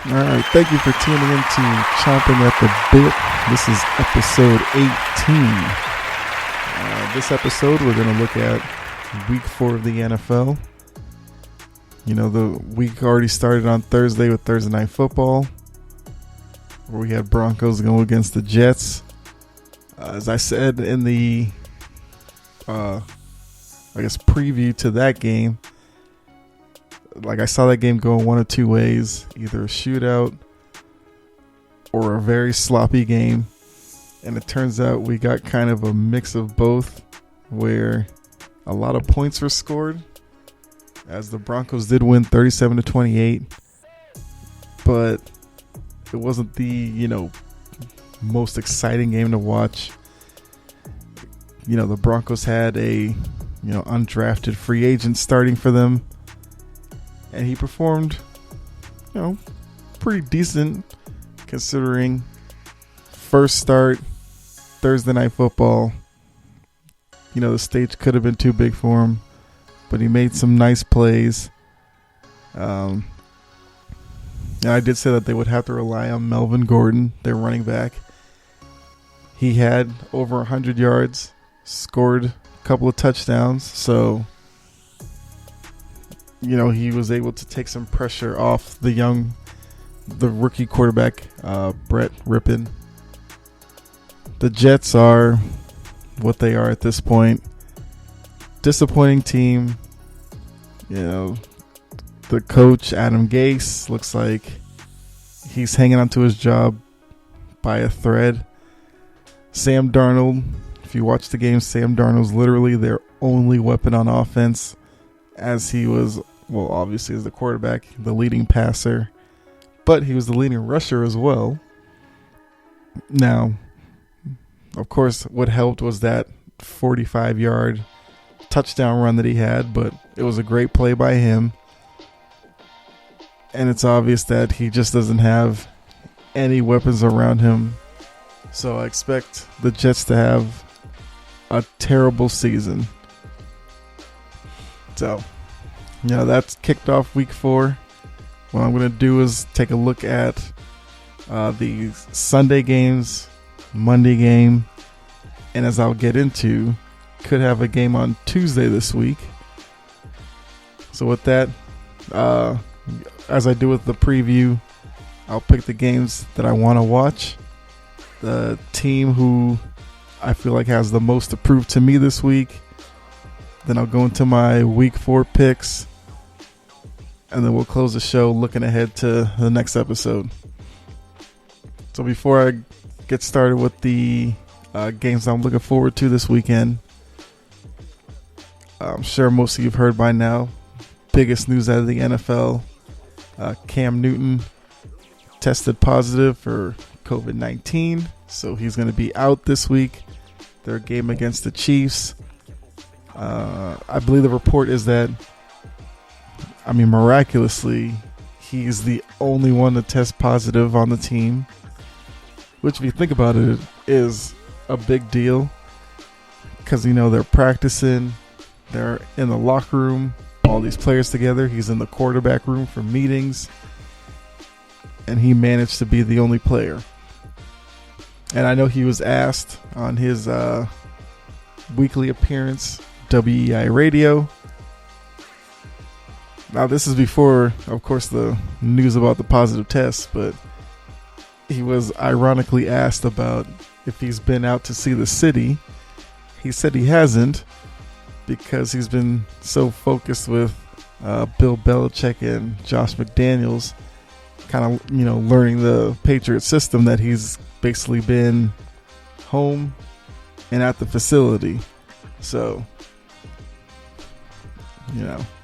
All right, thank you for tuning in to Chompin at the Bit. This is episode 18. This episode, we're going to look at week 4 of the NFL. You know, the week already started on Thursday with Thursday Night Football, where we had Broncos go against the Jets. As I said in the, preview to that game, like I saw that game going one of two ways, either a shootout or a very sloppy game. And it turns out we got kind of a mix of both, where a lot of points were scored, as the Broncos did win 37-28, but it wasn't the, most exciting game to watch. The Broncos had a, undrafted free agent starting for them, and he performed, pretty decent considering first start, Thursday Night Football. The stage could have been too big for him, but he made some nice plays. And I did say that they would have to rely on Melvin Gordon, their running back. He had over 100 yards, scored a couple of touchdowns, so he was able to take some pressure off the rookie quarterback, Brett Rippon. The Jets are what they are at this point. Disappointing team. The coach, Adam Gase, looks like he's hanging onto his job by a thread. Sam Darnold, if you watch the game, Sam Darnold's literally their only weapon on offense, as he was, obviously as the quarterback, the leading passer, but he was the leading rusher as well. Now, of course, what helped was that 45-yard touchdown run that he had, but it was a great play by him. And it's obvious that he just doesn't have any weapons around him. So I expect the Jets to have a terrible season. So, that's kicked off week 4. What I'm going to do is take a look at the Sunday games, Monday game, and as I'll get into, could have a game on Tuesday this week. So with that, as I do with the preview, I'll pick the games that I want to watch. The team who I feel like has the most to prove to me this week. Then I'll go into my week 4 picks. And then we'll close the show looking ahead to the next episode. So before I get started with the games I'm looking forward to this weekend, I'm sure most of you have heard by now, biggest news out of the NFL, Cam Newton tested positive for COVID-19, so he's going to be out this week. Their game against the Chiefs. I believe the report is that, miraculously, he's the only one to test positive on the team, which, if you think about it, is a big deal, because they're practicing, they're in the locker room, all these players together. He's in the quarterback room for meetings, and he managed to be the only player. And I know he was asked on his weekly appearance, WEI Radio. Now, this is before, of course, the news about the positive test, but he was ironically asked about if he's been out to see the city. He said he hasn't, because he's been so focused with Bill Belichick and Josh McDaniels, kind of, learning the Patriot system, that he's basically been home and at the facility. So,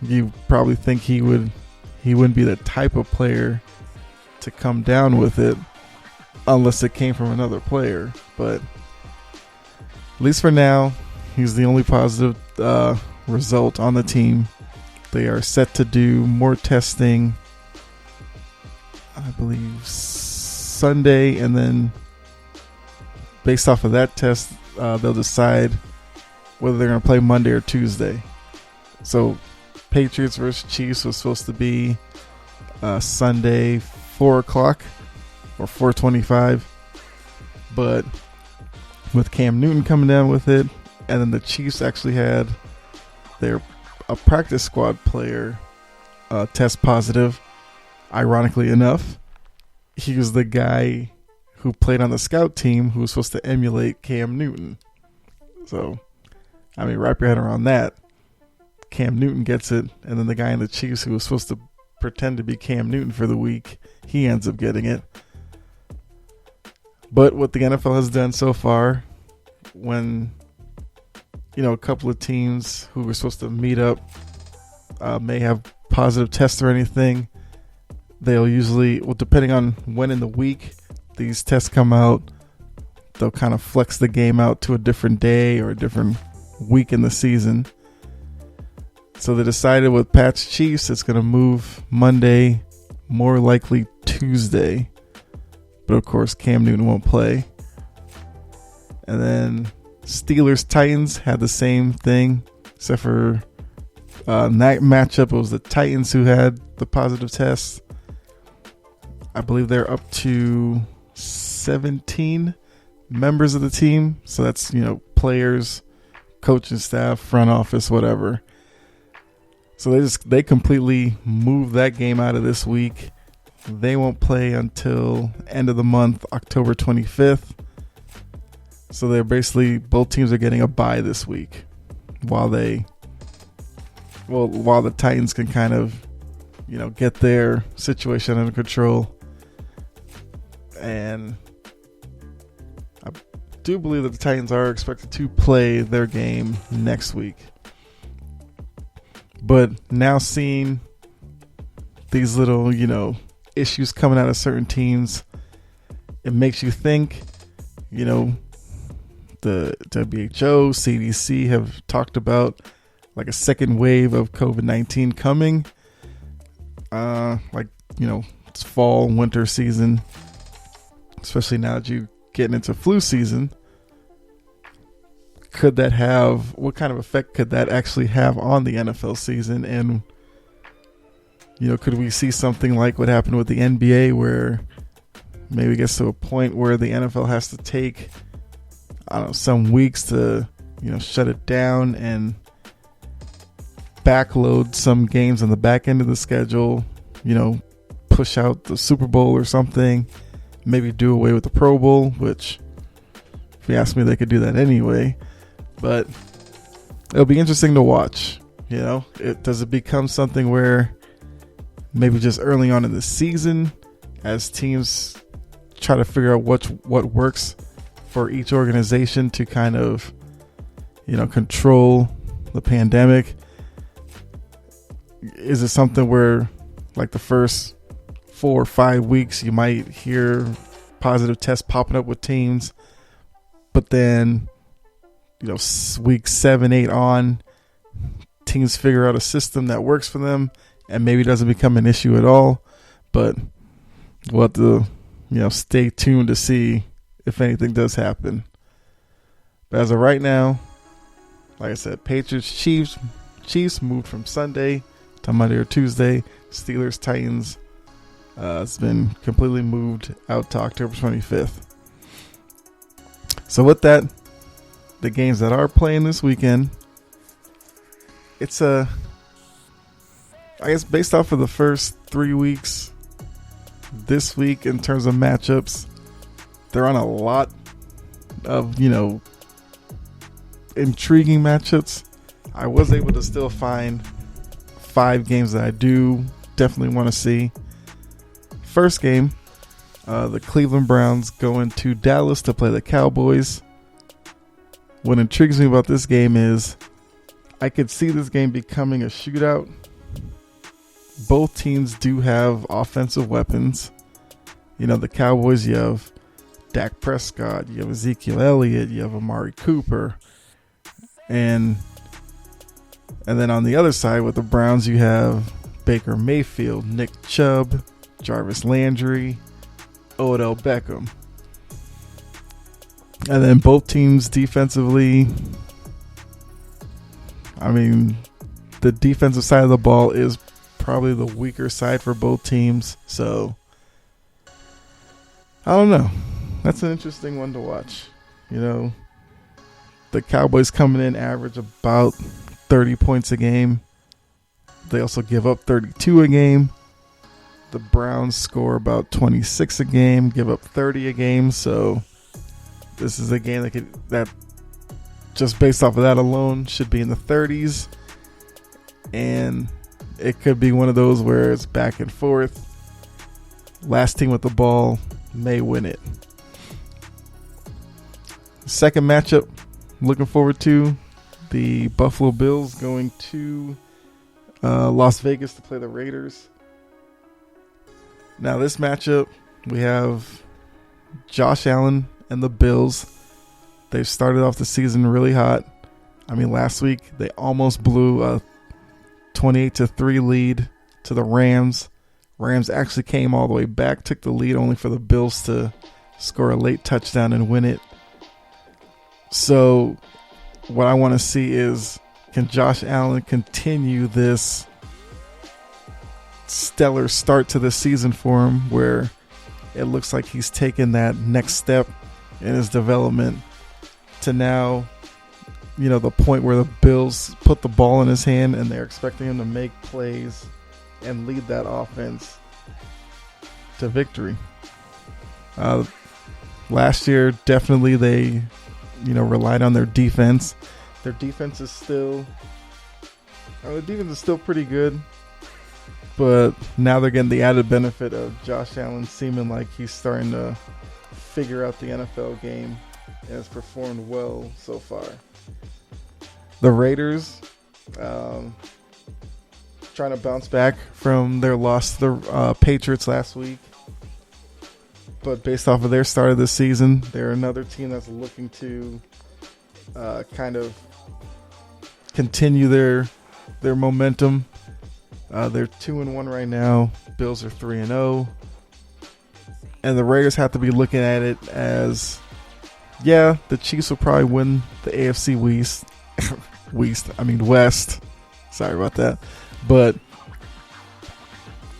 you probably think he wouldn't be the type of player to come down with it unless it came from another player. But at least for now, he's the only positive result on the team. They are set to do more testing, I believe, Sunday, and then based off of that test, they'll decide whether they're going to play Monday or Tuesday. So Patriots versus Chiefs was supposed to be Sunday 4 o'clock or 4:25. But with Cam Newton coming down with it, and then the Chiefs actually had a practice squad player test positive. Ironically enough, he was the guy who played on the scout team who was supposed to emulate Cam Newton. So, I mean, wrap your head around that. Cam Newton gets it, and then the guy in the Chiefs who was supposed to pretend to be Cam Newton for the week, he ends up getting it. But what the NFL has done so far, when a couple of teams who were supposed to meet up may have positive tests or anything, they'll usually, depending on when in the week these tests come out, they'll kind of flex the game out to a different day or a different week in the season. So they decided with Pats Chiefs, it's going to move Monday, more likely Tuesday. But of course, Cam Newton won't play. And then Steelers Titans had the same thing, except for in that matchup, it was the Titans who had the positive tests. I believe they're up to 17 members of the team. So that's, players, coaching staff, front office, whatever. So they completely moved that game out of this week. They won't play until end of the month, October 25th. So they're basically, both teams are getting a bye this week while the Titans can kind of, get their situation under control. And I do believe that the Titans are expected to play their game next week. But now seeing these little, issues coming out of certain teams, it makes you think, the WHO, CDC have talked about like a second wave of COVID-19 coming. It's fall, winter season, especially now that you're getting into flu season. What kind of effect could that actually have on the NFL season? And, could we see something like what happened with the NBA, where maybe it gets to a point where the NFL has to take, some weeks to, shut it down and backload some games on the back end of the schedule, push out the Super Bowl or something, maybe do away with the Pro Bowl, which, if you ask me, they could do that anyway. But it'll be interesting to watch. Does it become something where maybe just early on in the season, as teams try to figure out what works for each organization to kind of, control the pandemic? Is it something where, like, the first 4 or 5 weeks you might hear positive tests popping up with teams, but then week 7, 8 on, teams figure out a system that works for them and maybe doesn't become an issue at all? But we'll have to, stay tuned to see if anything does happen. But as of right now, like I said, Patriots, Chiefs moved from Sunday to Monday or Tuesday. Steelers, Titans, it's been completely moved out to October 25th. So with that, the games that are playing this weekend, it's I guess based off of the first 3 weeks, this week in terms of matchups, they're on a lot of, intriguing matchups. I was able to still find 5 games that I do definitely want to see. First game, the Cleveland Browns going to Dallas to play the Cowboys. What intrigues me about this game is I could see this game becoming a shootout. Both teams do have offensive weapons. The Cowboys, you have Dak Prescott, you have Ezekiel Elliott, you have Amari Cooper. And then on the other side with the Browns, you have Baker Mayfield, Nick Chubb, Jarvis Landry, Odell Beckham. And then both teams defensively, the defensive side of the ball is probably the weaker side for both teams. So I don't know. That's an interesting one to watch. You know, the Cowboys coming in average about 30 points a game. They also give up 32 a game. The Browns score about 26 a game, give up 30 a game. So this is a game that just based off of that alone should be in the 30s. And it could be one of those where it's back and forth. Last team with the ball may win it. Second matchup, looking forward to the Buffalo Bills going to Las Vegas to play the Raiders. Now this matchup, we have Josh Allen and the Bills. They've started off the season really hot. I mean, last week they almost blew a 28-3 lead to the Rams. Rams actually came all the way back, took the lead only for the Bills to score a late touchdown and win it. So what I want to see is, can Josh Allen continue this stellar start to the season for him where it looks like he's taken that next step in his development to now, you know, the point where the Bills put the ball in his hand and they're expecting him to make plays and lead that offense to victory. Last year, definitely they, you know, relied on their defense. Their defense is still pretty good, but now they're getting the added benefit of Josh Allen seeming like he's starting to figure out the NFL game and has performed well so far. The Raiders, trying to bounce back from their loss to the Patriots last week. But based off of their start of the season, they're another team that's looking to kind of continue their momentum. They're 2-1 right now. Bills are 3-0. And the Raiders have to be looking at it as, yeah, the Chiefs will probably win the AFC West. Sorry about that. But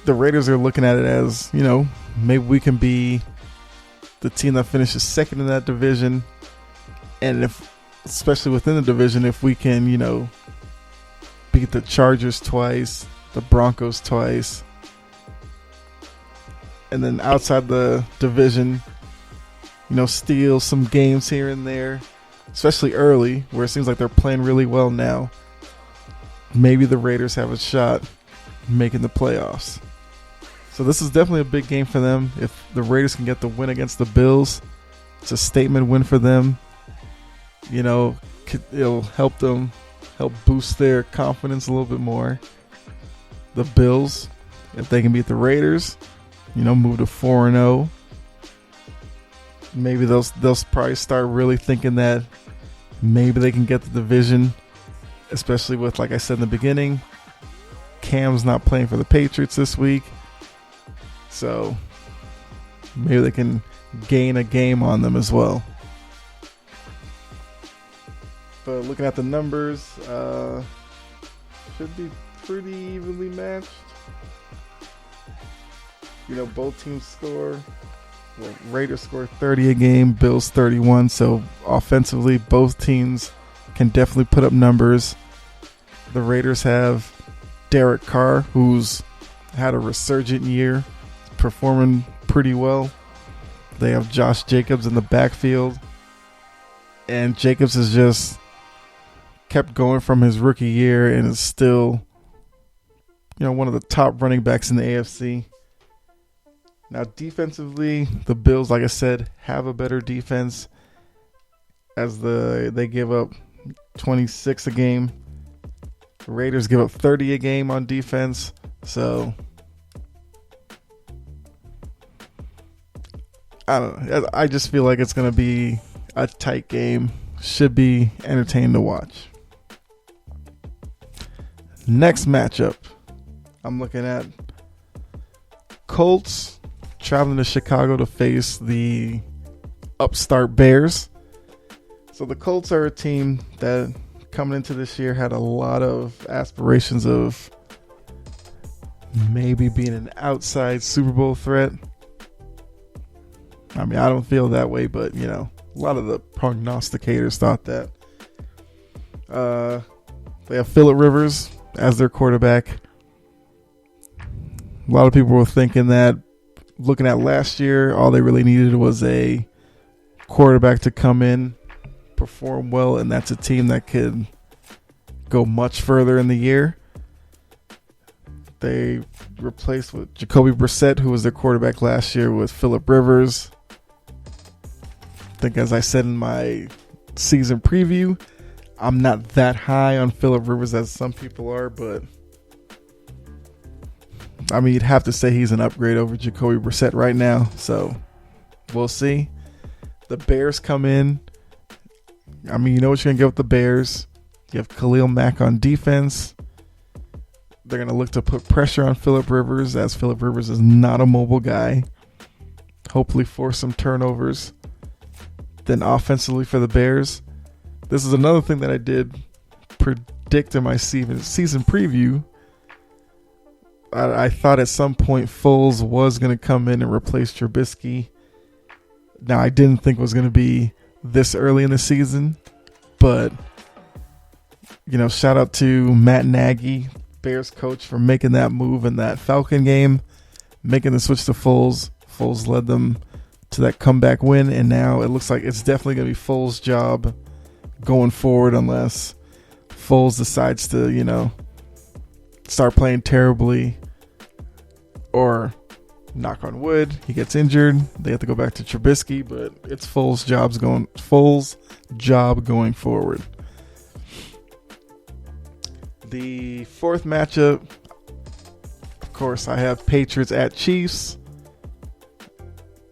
the Raiders are looking at it as, you know, maybe we can be the team that finishes second in that division. And if, especially within the division, if we can, you know, beat the Chargers twice, the Broncos twice, and then outside the division, you know, steal some games here and there, especially early, where it seems like they're playing really well now. Maybe the Raiders have a shot making the playoffs. So this is definitely a big game for them. If the Raiders can get the win against the Bills, it's a statement win for them. You know, it'll help them, help boost their confidence a little bit more. The Bills, if they can beat the Raiders, you know, move to 4-0. Maybe they'll probably start really thinking that maybe they can get the division, especially with, like I said in the beginning, Cam's not playing for the Patriots this week. So maybe they can gain a game on them as well. But looking at the numbers, should be pretty evenly matched. You know, both teams score. Well, Raiders score 30 a game, Bills 31. So offensively, both teams can definitely put up numbers. The Raiders have Derek Carr, who's had a resurgent year, performing pretty well. They have Josh Jacobs in the backfield, and Jacobs has just kept going from his rookie year and is still, you know, one of the top running backs in the AFC. Now, defensively, the Bills, like I said, have a better defense as they give up 26 a game. The Raiders give up 30 a game on defense. So I don't know. I just feel like it's going to be a tight game. Should be entertaining to watch. Next matchup, I'm looking at Colts traveling to Chicago to face the upstart Bears. So the Colts are a team that coming into this year had a lot of aspirations of maybe being an outside Super Bowl threat. I mean, I don't feel that way, but, a lot of the prognosticators thought that. They have Phillip Rivers as their quarterback. A lot of people were thinking that, looking at last year, all they really needed was a quarterback to come in, perform well, and that's a team that could go much further in the year. They replaced with Jacoby Brissett, who was their quarterback last year, with Phillip Rivers. I think, as I said in my season preview, I'm not that high on Phillip Rivers as some people are, but I mean, you'd have to say he's an upgrade over Jacoby Brissett right now. So we'll see. The Bears come in. I mean, you know what you're going to get with the Bears. You have Khalil Mack on defense. They're going to look to put pressure on Phillip Rivers, as Phillip Rivers is not a mobile guy. Hopefully force some turnovers. Then offensively for the Bears, this is another thing that I did predict in my season preview. I thought at some point Foles was going to come in and replace Trubisky. Now, I didn't think it was going to be this early in the season, but, shout out to Matt Nagy, Bears coach, for making that move in that Falcon game, making the switch to Foles. Foles led them to that comeback win, and now it looks like it's definitely going to be Foles' job going forward, unless Foles decides to, start playing terribly, or, knock on wood, he gets injured. They have to go back to Trubisky, but it's Foles' job going forward. The fourth matchup, of course, I have Patriots at Chiefs.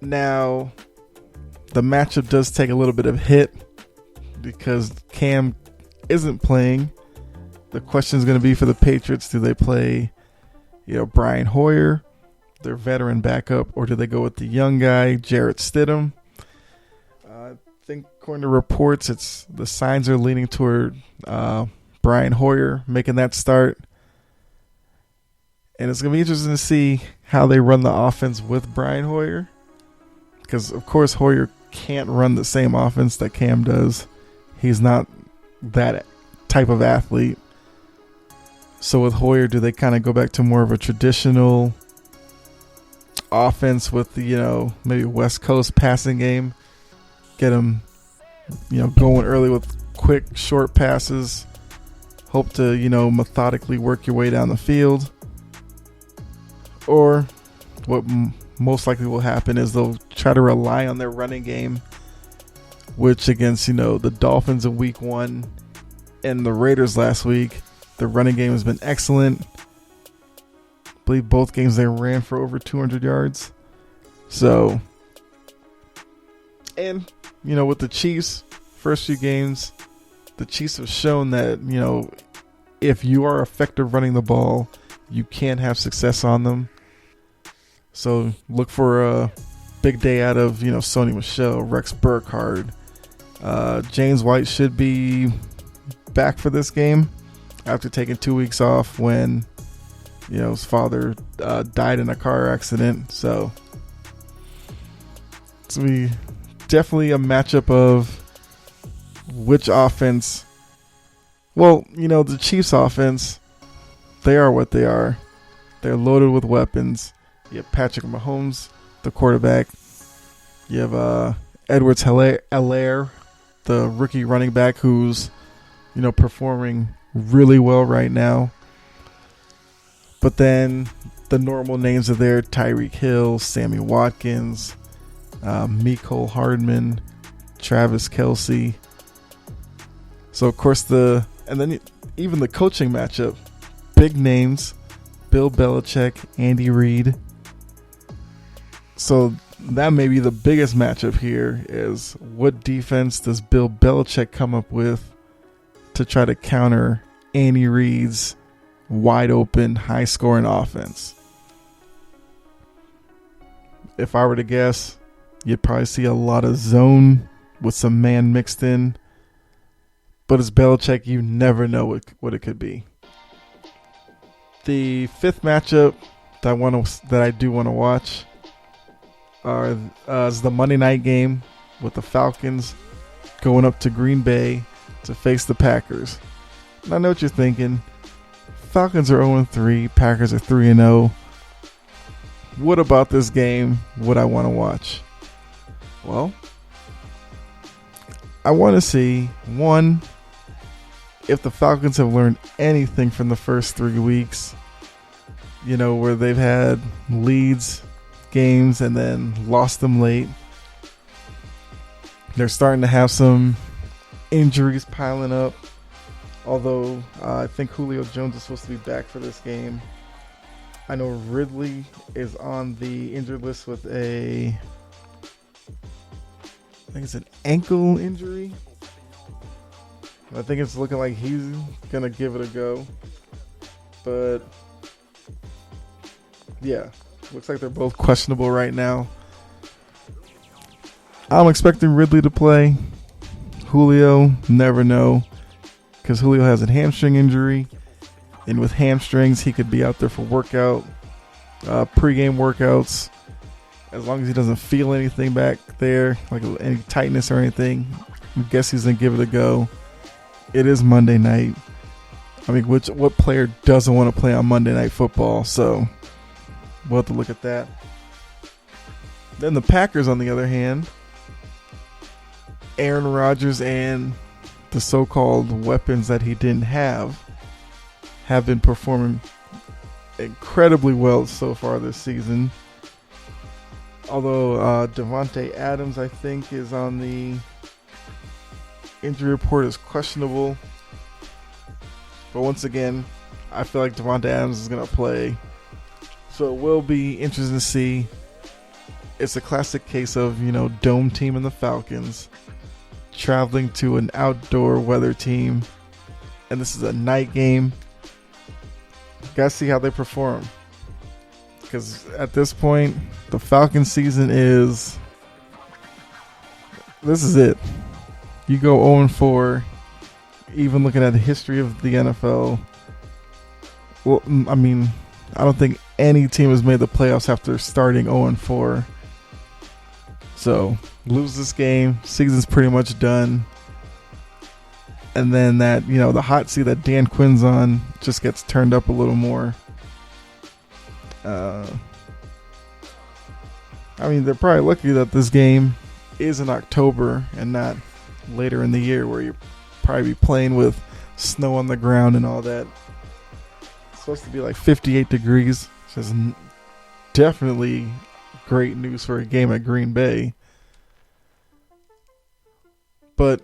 Now, the matchup does take a little bit of hit because Cam isn't playing. The question is going to be for the Patriots: do they play, Brian Hoyer, their veteran backup, or do they go with the young guy, Jarrett Stidham? I think, according to reports, the signs are leaning toward Brian Hoyer making that start. And it's going to be interesting to see how they run the offense with Brian Hoyer, because, of course, Hoyer can't run the same offense that Cam does. He's not that type of athlete. So with Hoyer, do they kind of go back to more of a traditional offense with the, maybe West Coast passing game? Get him, going early with quick, short passes. Hope to, methodically work your way down the field. Or what most likely will happen is they'll try to rely on their running game, which against, the Dolphins in week 1 and the Raiders last week, the running game has been excellent. I believe both games they ran for over 200 yards. So, and, with the Chiefs, first few games, the Chiefs have shown that, if you are effective running the ball, you can have success on them. So look for a big day out of, Sony Michel, Rex Burkhardt. James White should be back for this game after taking 2 weeks off when, his father died in a car accident. So it's going to be definitely a matchup of which offense. Well, the Chiefs offense, they are what they are. They're loaded with weapons. You have Patrick Mahomes, the quarterback. You have Edwards-Helaire, the rookie running back, who's, performing really well right now. But then the normal names are there: Tyreek Hill, Sammy Watkins, Mecole Hardman, Travis Kelce. So, of course, and then even the coaching matchup, big names: Bill Belichick, Andy Reid. So that may be the biggest matchup here, is what defense does Bill Belichick come up with to try to counter Andy Reid's wide open, high scoring offense. If I were to guess, you'd probably see a lot of zone with some man mixed in. But as Belichick, you never know what it could be. The fifth matchup that I do want to watch, is the Monday night game with the Falcons going up to Green Bay to face the Packers. And I know what you're thinking. Falcons are 0-3, Packers are 3-0. What about this game would I want to watch? Well, I want to see, one, if the Falcons have learned anything from the first 3 weeks, where they've had leads, games, and then lost them late. They're starting to have some injuries piling up, although I think Julio Jones is supposed to be back for this game. I know Ridley is on the injured list with I think it's an ankle injury. I think it's looking like he's going to give it a go. But, yeah, looks like they're both questionable right now. I'm expecting Ridley to play. Julio, never know. Because Julio has a hamstring injury. And with hamstrings, he could be out there for pregame workouts. As long as he doesn't feel anything back there, like any tightness or anything, I guess he's going to give it a go. It is Monday night. I mean, what player doesn't want to play on Monday Night Football? So we'll have to look at that. Then the Packers, on the other hand, Aaron Rodgers and the so-called weapons that he didn't have been performing incredibly well so far this season. Although Davante Adams, I think, is on the injury report as questionable. But once again, I feel like Davante Adams is going to play. So it will be interesting to see. It's a classic case of, dome team and the Falcons traveling to an outdoor weather team. And this is a night game. Gotta see how they perform. Because at this point, the Falcons season this is it. You go 0-4, even looking at the history of the NFL. Well, I mean, I don't think any team has made the playoffs after starting 0-4. So, lose this game, season's pretty much done. And then that, the hot seat that Dan Quinn's on just gets turned up a little more. I mean, they're probably lucky that this game is in October and not later in the year where you probably be playing with snow on the ground and all that. It's supposed to be like 58 degrees, which is definitely great news for a game at Green Bay. But,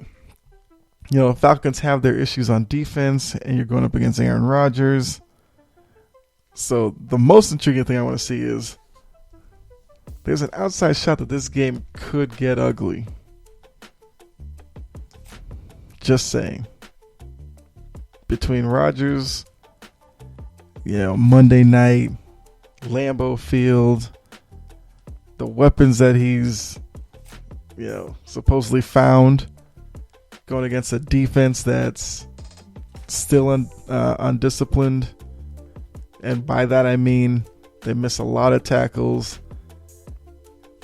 Falcons have their issues on defense, and you're going up against Aaron Rodgers. So the most intriguing thing I want to see is there's an outside shot that this game could get ugly. Just saying. Between Rodgers, Monday night, Lambeau Field, the weapons that he's, supposedly found, going against a defense that's still undisciplined. And by that I mean they miss a lot of tackles.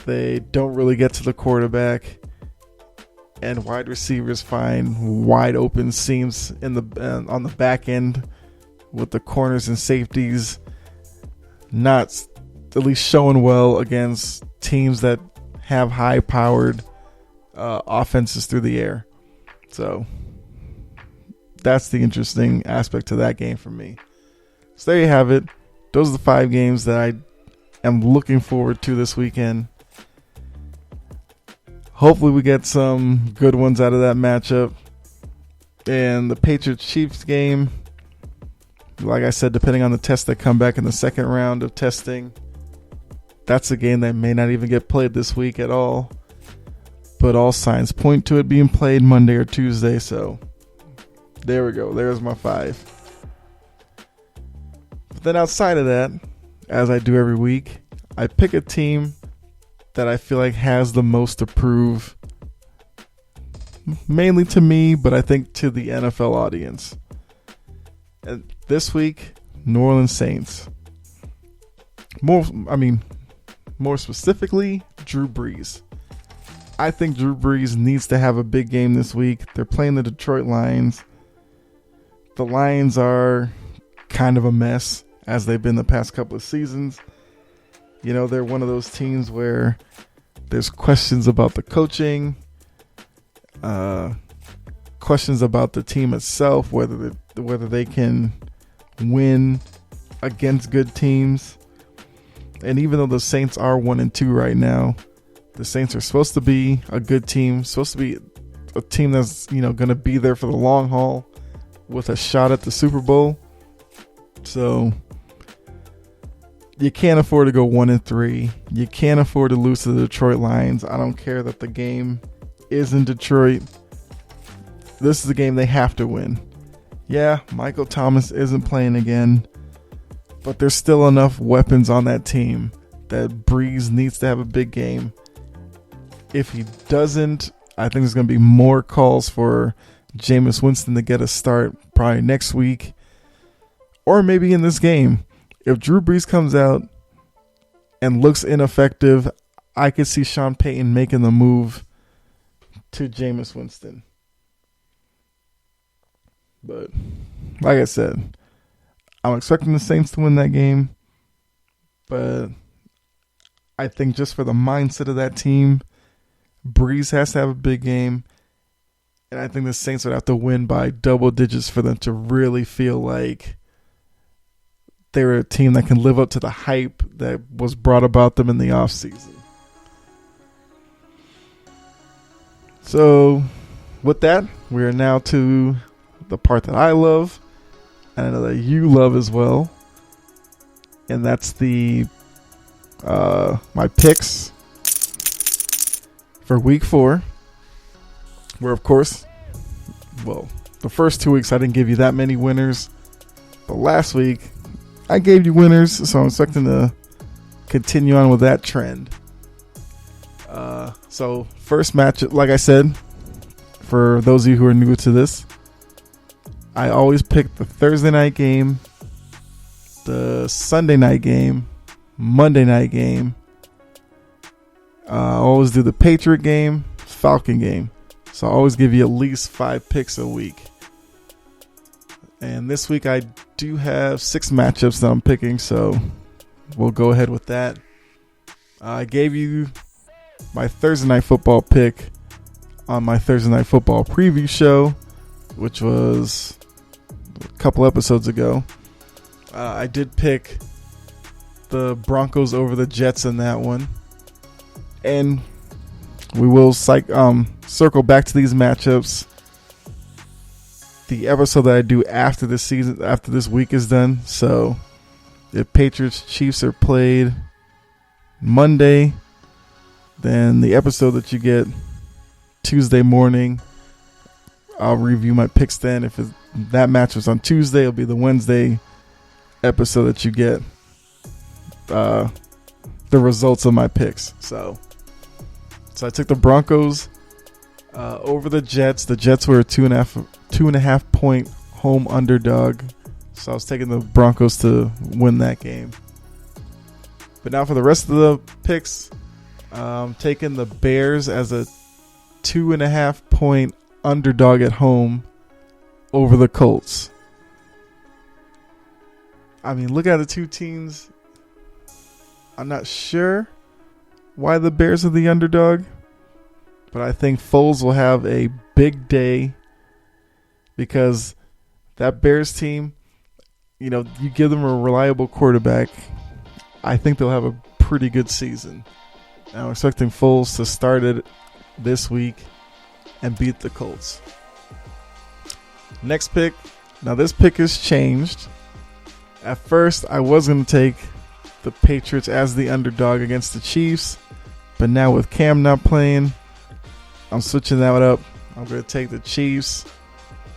They don't really get to the quarterback. And wide receivers find wide open seams on the back end with the corners and safeties not at least showing well against teams that have high-powered offenses through the air. So that's the interesting aspect to that game for me. So there you have it. Those are the 5 games that I am looking forward to this weekend. Hopefully we get some good ones out of that matchup. And the Patriots-Chiefs game, like I said, depending on the tests that come back in the second round of testing, that's a game that may not even get played this week at all. But all signs point to it being played Monday or Tuesday. So there we go. There's my 5. But then outside of that, as I do every week, I pick a team that I feel like has the most to prove, mainly to me, but I think to the NFL audience. And this week, New Orleans Saints. More specifically, Drew Brees. I think Drew Brees needs to have a big game this week. They're playing the Detroit Lions. The Lions are kind of a mess, as they've been the past couple of seasons. You know, they're one of those teams where there's questions about the coaching, questions about the team itself, whether they can win against good teams. And even though the Saints are 1-2 right now, the Saints are supposed to be a good team, supposed to be a team that's, going to be there for the long haul with a shot at the Super Bowl. So you can't afford to go 1-3. You can't afford to lose to the Detroit Lions. I don't care that the game is in Detroit. This is a game they have to win. Yeah, Michael Thomas isn't playing again, but there's still enough weapons on that team that Brees needs to have a big game. If he doesn't, I think there's going to be more calls for Jameis Winston to get a start probably next week or maybe in this game. If Drew Brees comes out and looks ineffective, I could see Sean Payton making the move to Jameis Winston. But like I said, I'm expecting the Saints to win that game. But I think just for the mindset of that team, Brees has to have a big game. And I think the Saints would have to win by double digits for them to really feel like they're a team that can live up to the hype that was brought about them in the offseason. So with that, we are now to the part that I love, and I know that you love as well. And that's the my picks for week 4. Where, of course, the first 2 weeks I didn't give you that many winners. But last week, I gave you winners, so I'm expecting to continue on with that trend. So, first match, like I said, for those of you who are new to this, I always pick the Thursday night game, the Sunday night game, Monday night game. I always do the Patriot game, Falcon game. So I always give you at least 5 picks a week. And this week I do have 6 matchups that I'm picking, so we'll go ahead with that. I gave you my Thursday night football pick on my Thursday night football preview show, which was a couple episodes ago. I did pick the Broncos over the Jets in that one. And we will circle back to these matchups. The episode that I do after this season, after this week is done. So, if Patriots Chiefs are played Monday, then the episode that you get Tuesday morning, I'll review my picks then. If that match was on Tuesday, it'll be the Wednesday episode that you get the results of my picks. So I took the Broncos over the Jets. The Jets were a 2.5 point home underdog. So I was taking the Broncos to win that game. But now for the rest of the picks, I'm taking the Bears as a 2.5 point underdog at home over the Colts. I mean, look at the two teams. I'm not sure why the Bears are the underdog, but I think Foles will have a big day because that Bears team, you give them a reliable quarterback, I think they'll have a pretty good season. And I'm expecting Foles to start it this week and beat the Colts. Next pick. Now this pick has changed. At first, I was going to take the Patriots as the underdog against the Chiefs. But now with Cam not playing, I'm switching that up. I'm going to take the Chiefs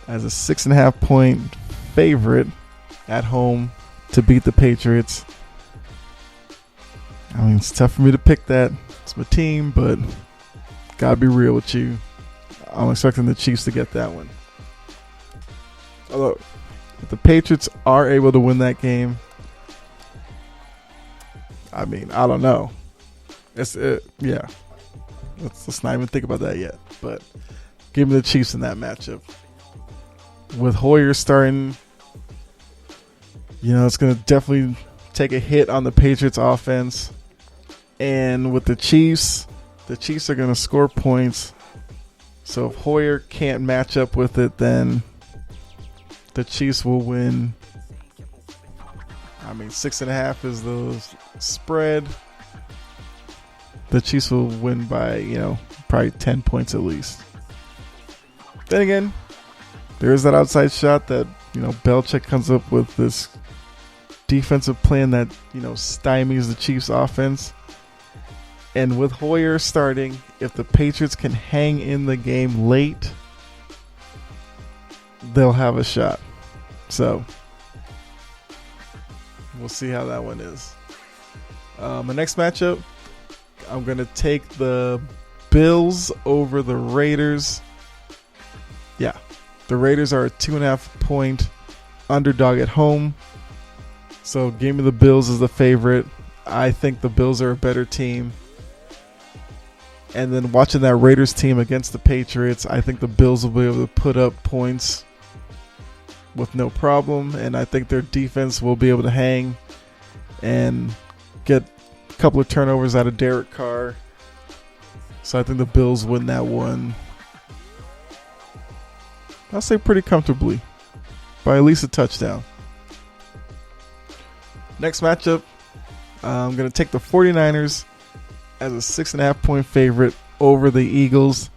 as a 6.5 point favorite at home to beat the Patriots. I mean, it's tough for me to pick that. It's my team, but gotta be real with you. I'm expecting the Chiefs to get that one. Although, if the Patriots are able to win that game, I mean, I don't know. Yeah. Let's not even think about that yet. But give me the Chiefs in that matchup. With Hoyer starting, it's going to definitely take a hit on the Patriots offense. And with the Chiefs are going to score points. So if Hoyer can't match up with it, then the Chiefs will win. 6.5 is the spread. The Chiefs will win by, probably 10 points at least. Then again, there is that outside shot that, Belichick comes up with this defensive plan that, stymies the Chiefs offense. And with Hoyer starting, if the Patriots can hang in the game late, they'll have a shot. So we'll see how that one is. My next matchup, I'm going to take the Bills over the Raiders. Yeah, the Raiders are a 2.5 point underdog at home. So give me the Bills as the favorite. I think the Bills are a better team. And then watching that Raiders team against the Patriots, I think the Bills will be able to put up points with no problem. And I think their defense will be able to hang and get a couple of turnovers out of Derek Carr. So I think the Bills win that one. I'll say pretty comfortably. By at least a touchdown. Next matchup, I'm going to take the 49ers as a 6.5 point favorite over the Eagles.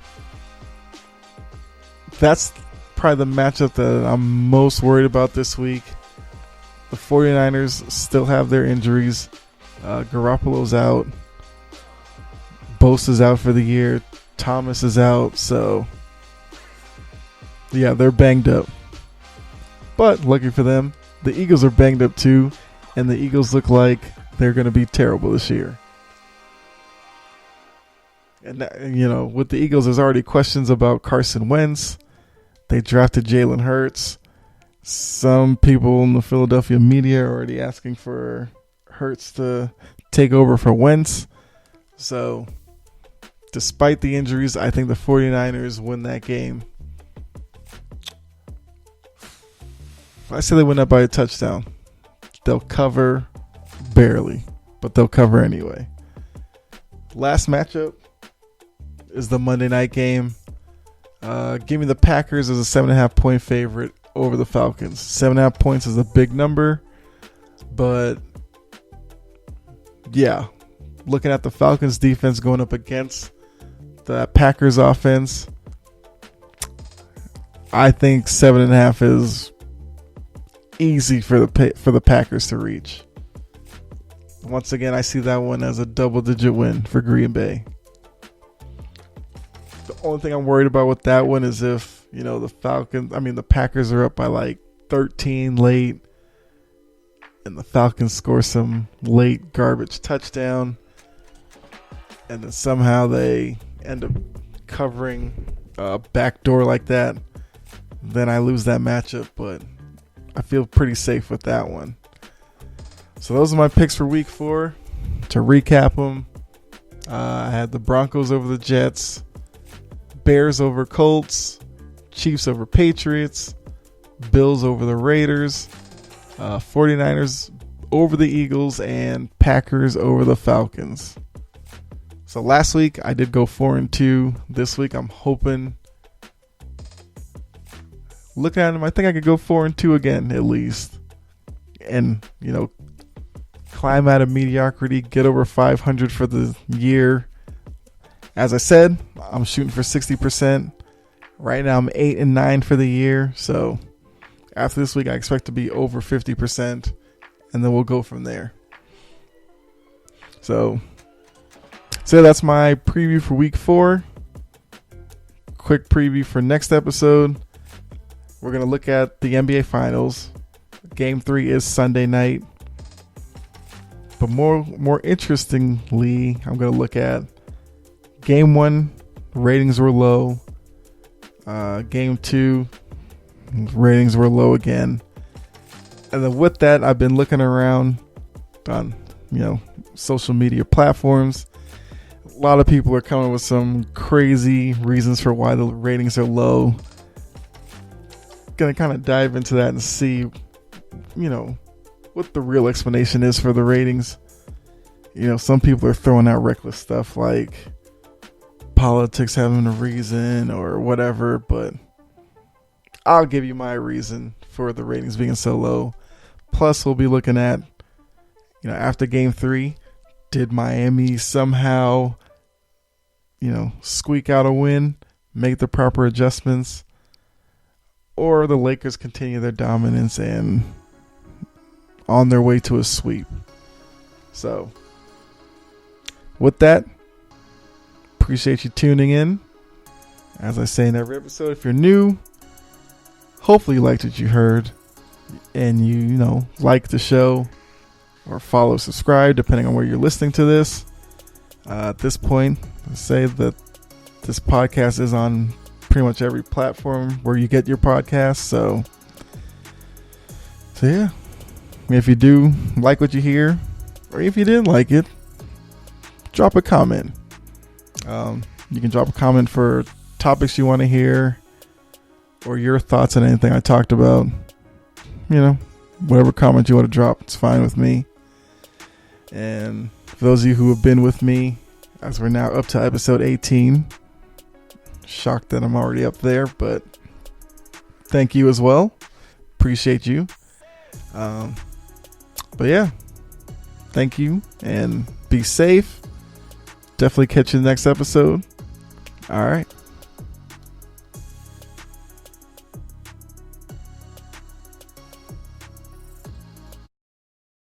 That's probably the matchup that I'm most worried about this week. The 49ers still have their injuries. Garoppolo's out. Bosa's out for the year. Thomas is out. So, yeah, they're banged up. But lucky for them, the Eagles are banged up too. And the Eagles look like they're going to be terrible this year. And, with the Eagles, there's already questions about Carson Wentz. They drafted Jalen Hurts. Some people in the Philadelphia media are already asking for Hurts to take over for Wentz. So, despite the injuries, I think the 49ers win that game. I say they win that by a touchdown. They'll cover barely, but they'll cover anyway. Last matchup is the Monday night game. Give me the Packers as a 7.5 point favorite over the Falcons. 7.5 points is a big number, but yeah, looking at the Falcons defense going up against the Packers offense, I think 7.5 is easy for the Packers to reach. Once again, I see that one as a double-digit win for Green Bay. The only thing I'm worried about with that one is if, the Packers are up by like 13 late and the Falcons score some late garbage touchdown and then somehow they end up covering a backdoor like that, then I lose that matchup, but I feel pretty safe with that one. So those are my picks for week 4. To recap them, I had the Broncos over the Jets, Bears over Colts, Chiefs over Patriots, Bills over the Raiders, 49ers over the Eagles, and Packers over the Falcons. So last week I did go 4-2. This week I'm hoping, looking at them, I think I could go 4-2 again at least. And, climb out of mediocrity, get over 500 for the year. As I said, I'm shooting for 60%. Right now I'm 8-9 for the year. So after this week, I expect to be over 50%. And then we'll go from there. So that's my preview for week 4. Quick preview for next episode. We're going to look at the NBA Finals. Game 3 is Sunday night. But more interestingly, I'm going to look at Game 1, ratings were low. Game 2, ratings were low again. And then with that, I've been looking around on, social media platforms. A lot of people are coming with some crazy reasons for why the ratings are low. Gonna kind of dive into that and see, what the real explanation is for the ratings. Some people are throwing out reckless stuff like politics having a reason or whatever, but I'll give you my reason for the ratings being so low. Plus, we'll be looking at, after game 3, did Miami somehow, squeak out a win, make the proper adjustments, or the Lakers continue their dominance and on their way to a sweep? So, with that, appreciate you tuning in. As I say in every episode, if you're new, hopefully you liked what you heard and you like the show or follow, subscribe, depending on where you're listening to this. At this point, I say that this podcast is on pretty much every platform where you get your podcasts. So yeah, if you do like what you hear, or if you didn't like it, drop a comment. You can drop a comment for topics you want to hear or your thoughts on anything I talked about. Whatever comment you want to drop, it's fine with me. And for those of you who have been with me, as we're now up to episode 18, shocked that I'm already up there, but thank you as well. Appreciate you. But yeah, thank you and be safe. Definitely catch you in the next episode. All right.